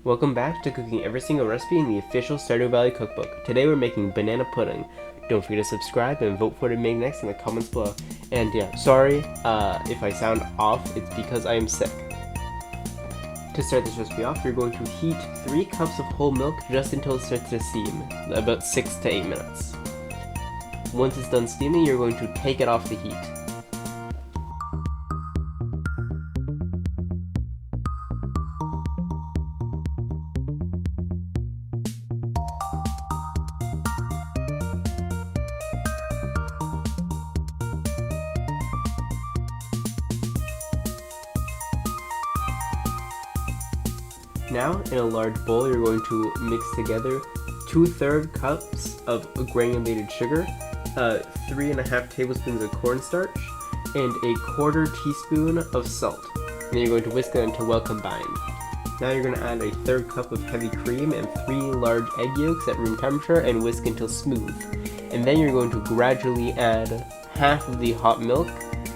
Welcome back to cooking every single recipe in the official Stardew Valley cookbook. Today we're making banana pudding. Don't forget to subscribe and vote for what to make next in the comments below. And yeah, sorry if I sound off, it's because I am sick. To start this recipe off, you're going to heat 3 cups of whole milk just until it starts to steam, about 6 to 8 minutes. Once it's done steaming, you're going to take it off the heat. Now, in a large bowl, you're going to mix together 2/3 cups of granulated sugar, 3.5 tablespoons of cornstarch, and 1/4 teaspoon of salt. And then you're going to whisk it until well combined. Now you're going to add 1/3 cup of heavy cream and 3 large egg yolks at room temperature and whisk until smooth. And then you're going to gradually add half of the hot milk,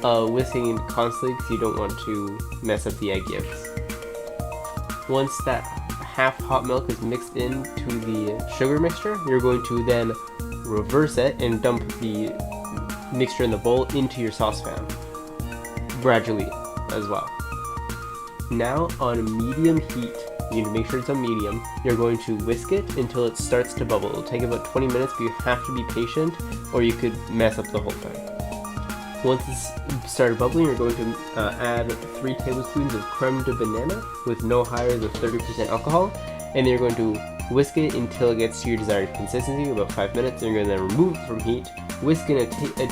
whisking constantly because you don't want to mess up the egg yolks. Once that half hot milk is mixed into the sugar mixture, you're going to then reverse it and dump the mixture in the bowl into your saucepan, gradually as well. Now on medium heat, you need to make sure it's on medium, you're going to whisk it until it starts to bubble. It'll take about 20 minutes, but you have to be patient or you could mess up the whole thing. Once it's started bubbling, you're going to add 3 tablespoons of creme de banana with no higher than 30% alcohol, and then you're going to whisk it until it gets to your desired consistency, about 5 minutes, and you're going to then remove it from heat, whisk in a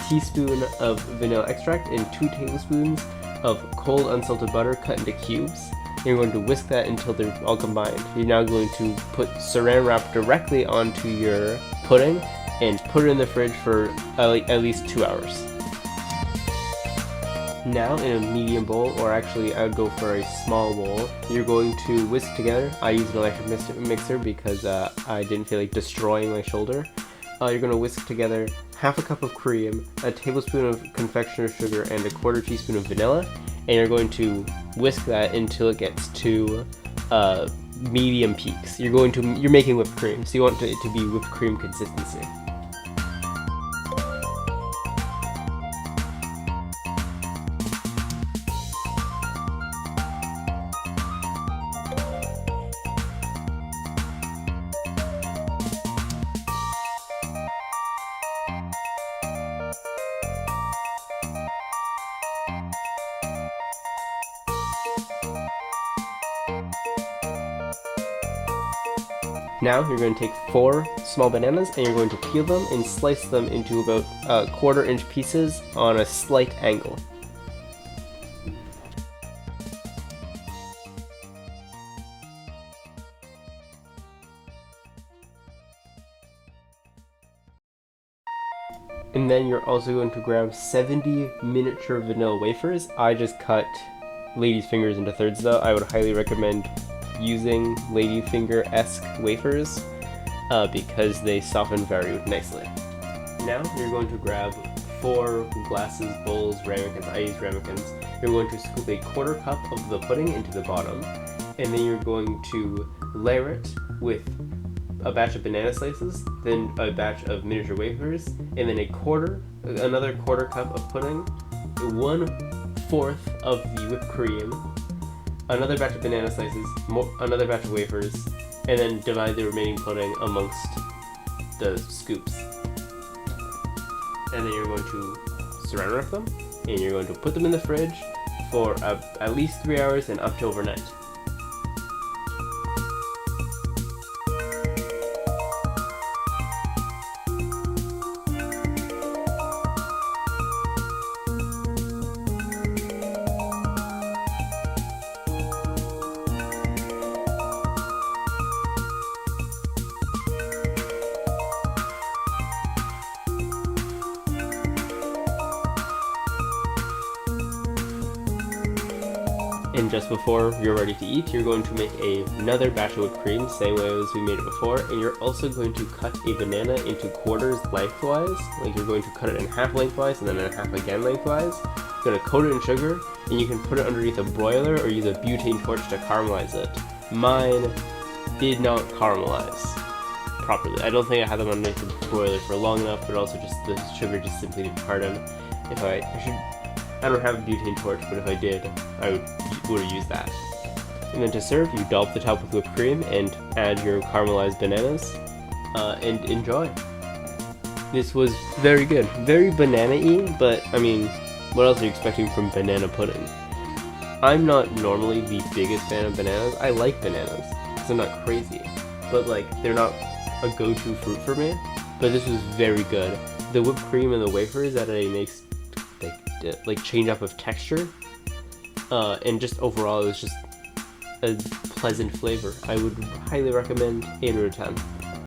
teaspoon of vanilla extract and 2 tablespoons of cold unsalted butter cut into cubes. And you're going to whisk that until they're all combined. You're now going to put saran wrap directly onto your pudding and put it in the fridge for at least 2 hours. Now in a medium bowl, or actually I would go for a small bowl, you're going to whisk together. I use an electric mixer because I didn't feel like destroying my shoulder. You're going to whisk together half a cup of cream, a tablespoon of confectioner's sugar, and 1/4 teaspoon of vanilla, and you're going to whisk that until it gets to medium peaks. You're making whipped cream, so you want it to be whipped cream consistency. Now you're going to take 4 small bananas and you're going to peel them and slice them into about 1/4 inch pieces on a slight angle. And then you're also going to grab 70 miniature vanilla wafers. I just cut lady's fingers into thirds though. I would highly recommend using ladyfinger-esque wafers because they soften very nicely. Now you're going to grab 4 glasses, bowls, ramekins. I use ramekins. You're going to scoop 1/4 cup of the pudding into the bottom, and then you're going to layer it with a batch of banana slices, then a batch of miniature wafers, and then another 1/4 cup of pudding, 1/4 of the whipped cream, another batch of banana slices, another batch of wafers, and then divide the remaining pudding amongst the scoops. And then you're going to saran wrap them, and you're going to put them in the fridge for at least 3 hours and up to overnight. And just before you're ready to eat, you're going to make another batch of whipped cream, same way as we made it before, and you're also going to cut a banana into quarters lengthwise, like you're going to cut it in half lengthwise and then in half again lengthwise. You're going to coat it in sugar, and you can put it underneath a broiler or use a butane torch to caramelize it. Mine did not caramelize properly. I don't think I had them underneath the broiler for long enough, but also just the sugar just simply didn't harden. If I don't have a butane torch, but if I did, I would have used that. And then to serve, you dollop the top with whipped cream and add your caramelized bananas, and enjoy. This was very good. Very banana-y, but I mean, what else are you expecting from banana pudding? I'm not normally the biggest fan of bananas. I like bananas, because I'm not crazy. But like, they're not a go-to fruit for me. But this was very good. The whipped cream and the wafers added a nice, like change up of texture. And just overall, it was just a pleasant flavor. I would highly recommend 8 out of 10.